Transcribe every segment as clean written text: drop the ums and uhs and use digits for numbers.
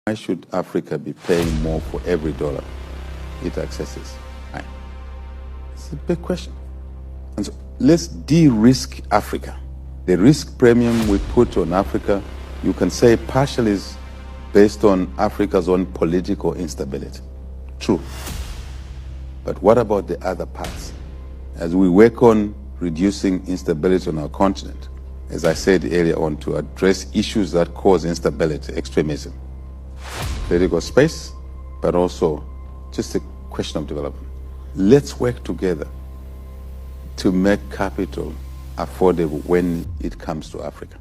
Why should Africa be paying more for every dollar it accesses? It's a big question. And so let's de-risk Africa. The risk premium we put on Africa, you can say partially is based on Africa's own political instability. True. But what about the other parts? As we work on reducing instability on our continent, as I said earlier on, to address issues that cause instability, extremism, political space, but also just a question of development. Let's work together to make capital affordable when it comes to Africa.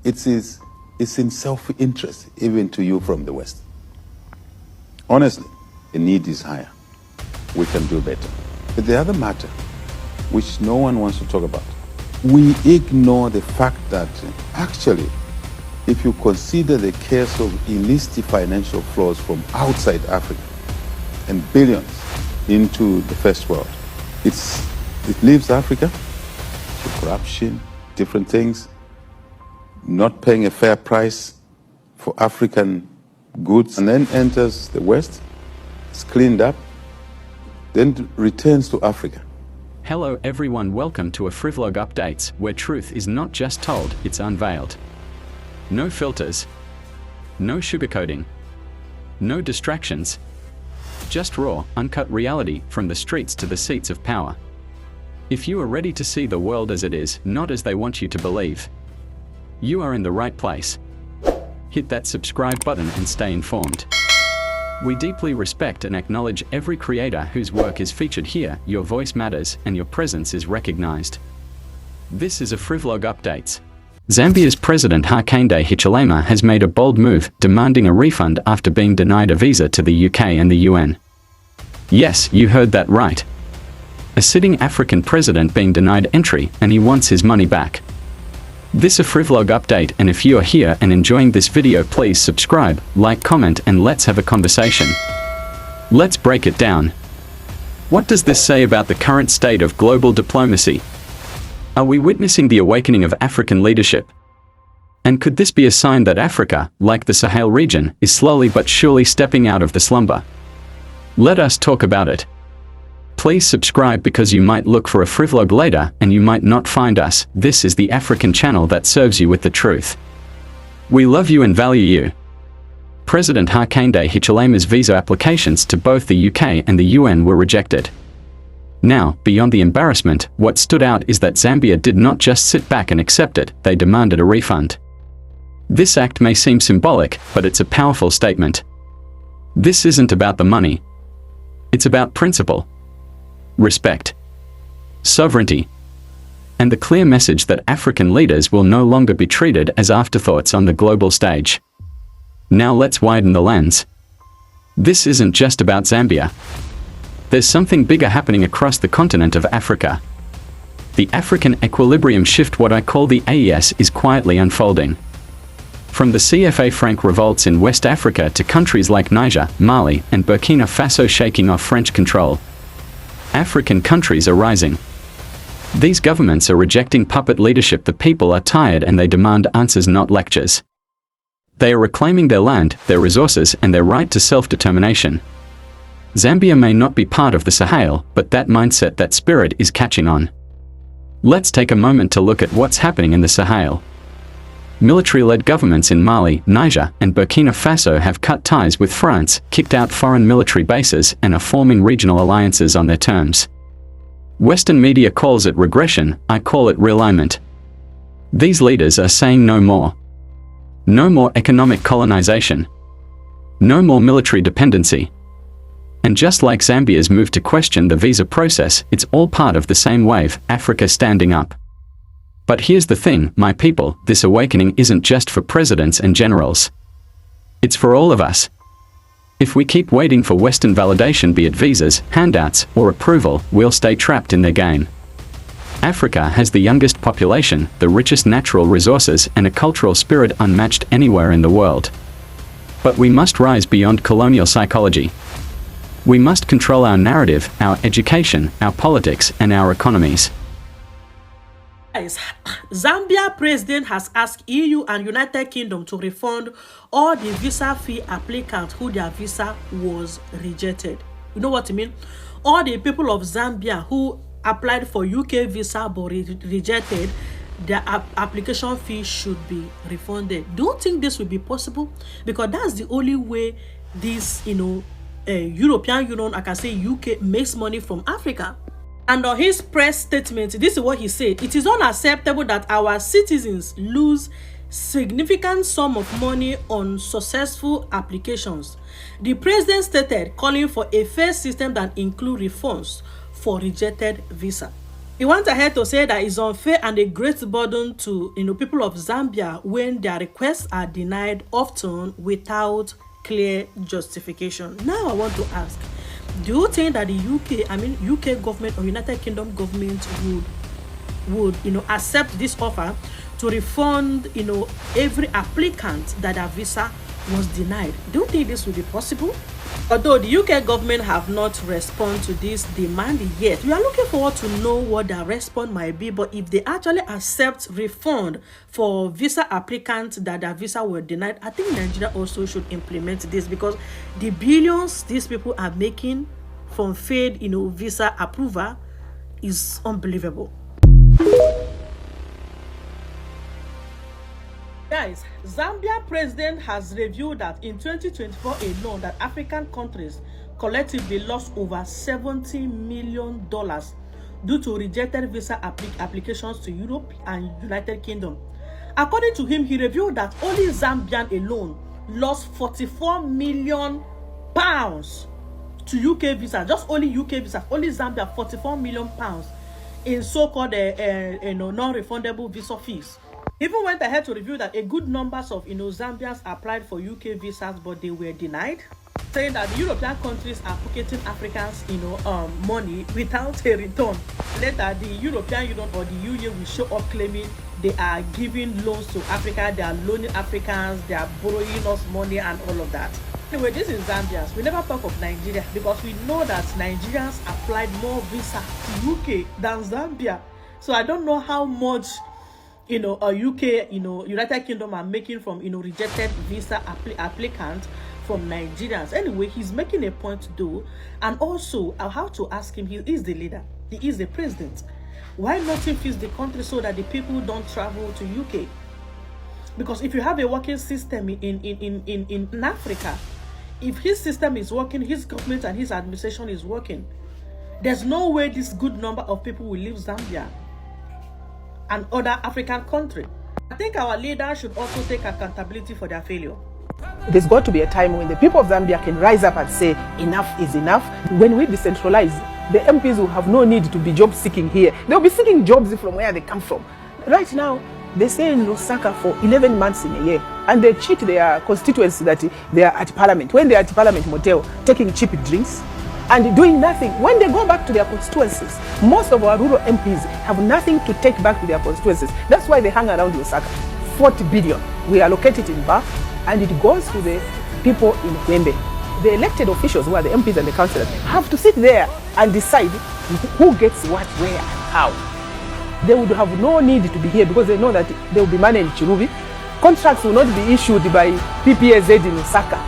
It's in self-interest, even to you from the West. Honestly, the need is higher. We can do better. But the other matter, which no one wants to talk about, we ignore the fact that actually, if you consider the case of illicit financial flows from outside Africa and billions into the first world, it leaves Africa to corruption, different things, not paying a fair price for African goods, and then enters the West, it's cleaned up, then returns to Africa. Hello everyone, welcome to AfriVlog updates, where truth is not just told, it's unveiled. No filters, no sugarcoating, no distractions, just raw, uncut reality from the streets to the seats of power. If you are ready to see the world as it is, not as they want you to believe, you are in the right place. Hit that subscribe button and stay informed. We deeply respect and acknowledge every creator whose work is featured here. Your voice matters and your presence is recognized. This is AfriVlog updates. Zambia's President Hakainde Hichilema has made a bold move, demanding a refund after being denied a visa to the UK and the UN. Yes, you heard that right. A sitting African president being denied entry, and he wants his money back. This AfriVlog update, and if you are here and enjoying this video, please subscribe, like, comment, and let's have a conversation. Let's break it down. What does this say about the current state of global diplomacy? Are we witnessing the awakening of African leadership? And could this be a sign that Africa, like the Sahel region, is slowly but surely stepping out of the slumber? Let us talk about it. Please subscribe because you might look for AfriVlog later and you might not find us. This is the African channel that serves you with the truth. We love you and value you. President Hakainde Hichilema's visa applications to both the UK and the UN were rejected. Now, beyond the embarrassment, what stood out is that Zambia did not just sit back and accept it, they demanded a refund. This act may seem symbolic, but it's a powerful statement. This isn't about the money. It's about principle, respect, sovereignty, and the clear message that African leaders will no longer be treated as afterthoughts on the global stage. Now let's widen the lens. This isn't just about Zambia. There's something bigger happening across the continent of Africa. The African equilibrium shift, what I call the AES, is quietly unfolding. From the CFA Franc revolts in West Africa to countries like Niger, Mali, and Burkina Faso shaking off French control, African countries are rising. These governments are rejecting puppet leadership. The people are tired and they demand answers, not lectures. They are reclaiming their land, their resources, and their right to self-determination. Zambia may not be part of the Sahel, but that mindset, that spirit is catching on. Let's take a moment to look at what's happening in the Sahel. Military-led governments in Mali, Niger, and Burkina Faso have cut ties with France, kicked out foreign military bases, and are forming regional alliances on their terms. Western media calls it regression, I call it realignment. These leaders are saying no more. No more economic colonization. No more military dependency. And just like Zambia's move to question the visa process, it's all part of the same wave, Africa standing up. But here's the thing, my people, this awakening isn't just for presidents and generals. It's for all of us. If we keep waiting for Western validation, be it visas, handouts, or approval, we'll stay trapped in their game. Africa has the youngest population, the richest natural resources, and a cultural spirit unmatched anywhere in the world. But we must rise beyond colonial psychology. We must control our narrative, our education, our politics, and our economies. Guys, Zambia President has asked EU and United Kingdom to refund all the visa fee applicants who their visa was rejected. You know what I mean? All the people of Zambia who applied for UK visa but rejected, their application fee should be refunded. Do you think this will be possible? Because that's the only way this, European Union, I can say UK, makes money from Africa. And on his press statement, this is what he said: "It is unacceptable that our citizens lose significant sum of money on successful applications." The president stated, calling for a fair system that includes refunds for rejected visa. He went ahead to say that it's unfair and a great burden to people of Zambia when their requests are denied, often without clear justification. Now I want to ask, do you think that the UK government or United Kingdom government would accept this offer to refund every applicant that their visa was denied? Do you think this will be possible? Although the UK government have not responded to this demand yet, we are looking forward to know what their response might be. But if they actually accept refund for visa applicants that their visa were denied, I think Nigeria also should implement this, because the billions these people are making from failed visa approval is unbelievable. Guys, Zambia president has revealed that in 2024 alone, that African countries collectively lost over $70 million due to rejected visa applications to Europe and United Kingdom. According to him, he revealed that only Zambia alone lost 44 million pounds to UK visa. Just only UK visa, only Zambia, 44 million pounds in so-called non-refundable visa fees. Even went ahead to reveal that a good numbers of Zambians applied for UK visas, but they were denied, saying that the European countries are pocketing Africans money without a return. Later, the European Union or the EU will show up claiming they are giving loans to Africa, they are loaning Africans, they are borrowing us money and all of that. Anyway, this is Zambians. We never talk of Nigeria because we know that Nigerians applied more visa to UK than Zambia. So I don't know how much UK, United Kingdom are making from, rejected visa applicants from Nigerians. Anyway, he's making a point though. And also, I'll have to ask him, he is the leader, he is the president. Why not fix the country so that the people don't travel to UK? Because if you have a working system in Africa, if his system is working, his government and his administration is working, there's no way this good number of people will leave Zambia and other African countries. I think our leaders should also take accountability for their failure. There's got to be a time when the people of Zambia can rise up and say enough is enough. When we decentralize, the MPs will have no need to be job seeking here. They'll be seeking jobs from where they come from. Right now, they stay in Lusaka for 11 months in a year, and they cheat their constituents that they are at Parliament. When they are at Parliament Motel, taking cheap drinks and doing nothing. When they go back to their constituencies, most of our rural MPs have nothing to take back to their constituencies. That's why they hang around Lusaka. 40 billion we allocate it in Bar, and it goes to the people in Kwembe. The elected officials, who are the MPs and the councillors, have to sit there and decide who gets what, where, how. They would have no need to be here because they know that they will be managed in Chirubi. Contracts will not be issued by PPAZ in Lusaka.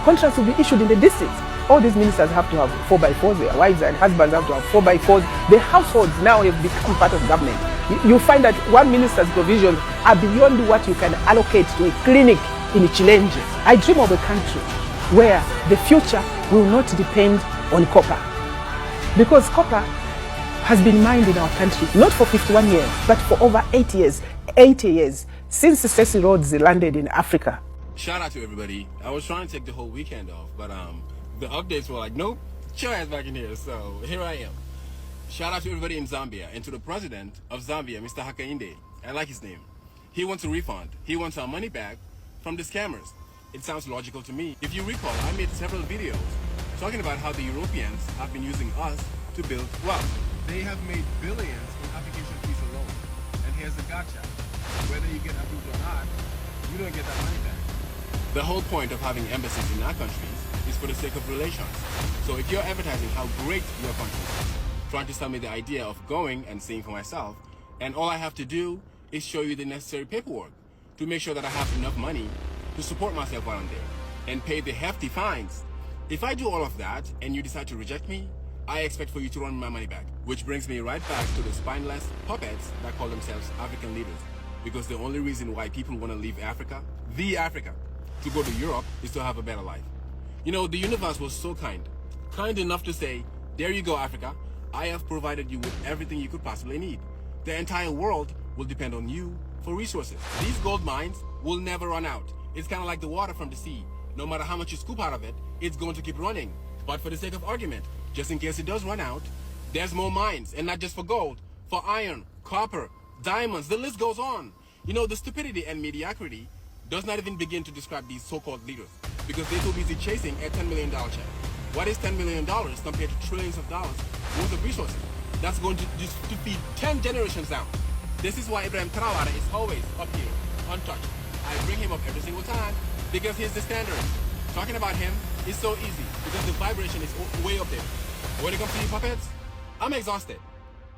Contracts will be issued in the districts. All these ministers have to have 4x4s, their wives and husbands have to have 4x4s. The households now have become part of government. You find that one minister's provisions are beyond what you can allocate to a clinic in Chilenje. I dream of a country where the future will not depend on copper. Because copper has been mined in our country, not for 51 years, but for over 80 years, since Stacy Rhodes landed in Africa. Shout out to everybody. I was trying to take the whole weekend off, but the updates were like, nope, your ass back in here. So here I am. Shout out to everybody in Zambia and to the president of Zambia, Mr. Hakainde. I like his name. He wants a refund. He wants our money back from the scammers. It sounds logical to me. If you recall, I made several videos talking about how the Europeans have been using us to build wealth. They have made billions in application fees alone. And here's the gotcha. Whether you get approved or not, you don't get that money back. The whole point of having embassies in our countries is for the sake of relations. So if you're advertising how great your country is, trying to sell me the idea of going and seeing for myself, And all I have to do is show you the necessary paperwork to make sure that I have enough money to support myself while I'm there and pay the hefty fines. If I do all of that and you decide to reject me, I expect for you to run my money back. Which brings me right back to the spineless puppets that call themselves African leaders. Because the only reason why people want to leave Africa, to go to Europe, is to have a better life. You know, the universe was so kind enough to say, there you go, Africa. I have provided you with everything you could possibly need. The entire world will depend on you for resources. These gold mines will never run out. It's kind of like the water from the sea. No matter how much you scoop out of it, it's going to keep running. But for the sake of argument, just in case it does run out, there's more mines, and not just for gold, for iron, copper, diamonds, the list goes on. You know, the stupidity and mediocrity does not even begin to describe these so-called leaders, because they're too busy chasing a $10 million check. What is $10 million compared to trillions of dollars worth of resources? That's going to feed 10 generations down. This is why Ibrahim TRAORE is always up here, untouched. I bring him up every single time because he's the standard. Talking about him is so easy because the vibration is way up there. When it comes to you puppets, I'm exhausted.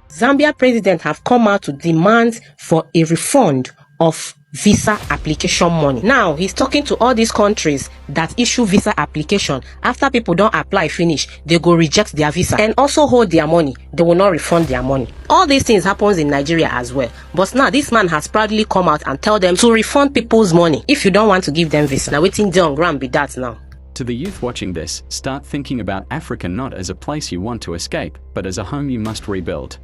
Zambia President have come out to demand for a refund of visa application money. Now he's talking to all these countries that issue visa application. After people don't apply finish, they go reject their visa and also hold their money. They will not refund their money. All these things happens in Nigeria as well. But now this man has proudly come out and tell them to refund people's money if you don't want to give them visa. Now waiting down ground be that now. To the youth watching this, start thinking about Africa not as a place you want to escape, but as a home you must rebuild.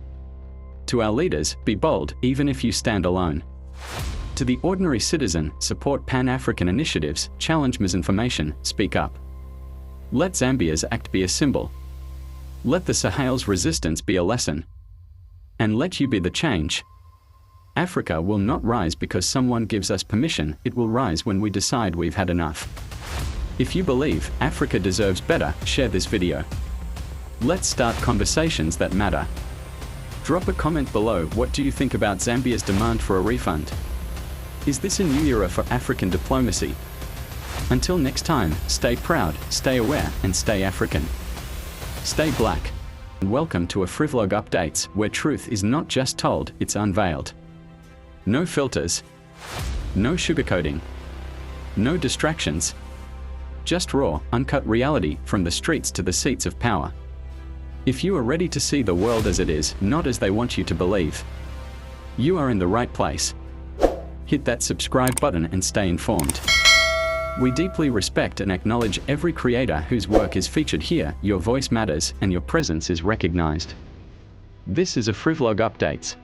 To our leaders, be bold, even if you stand alone. To the ordinary citizen, support Pan-African initiatives, challenge misinformation, speak up. Let Zambia's act be a symbol. Let the Sahel's resistance be a lesson. And let you be the change. Africa will not rise because someone gives us permission, it will rise when we decide we've had enough. If you believe Africa deserves better, share this video. Let's start conversations that matter. Drop a comment below. What do you think about Zambia's demand for a refund? Is this a new era for African diplomacy? Until next time, stay proud, stay aware, and stay African. Stay black. And welcome to AfriVlog Updates, where truth is not just told, it's unveiled. No filters. No sugarcoating. No distractions. Just raw, uncut reality from the streets to the seats of power. If you are ready to see the world as it is, not as they want you to believe, you are in the right place. Hit that subscribe button and stay informed. We deeply respect and acknowledge every creator whose work is featured here. Your voice matters and your presence is recognized. This is AfriVlog Updates.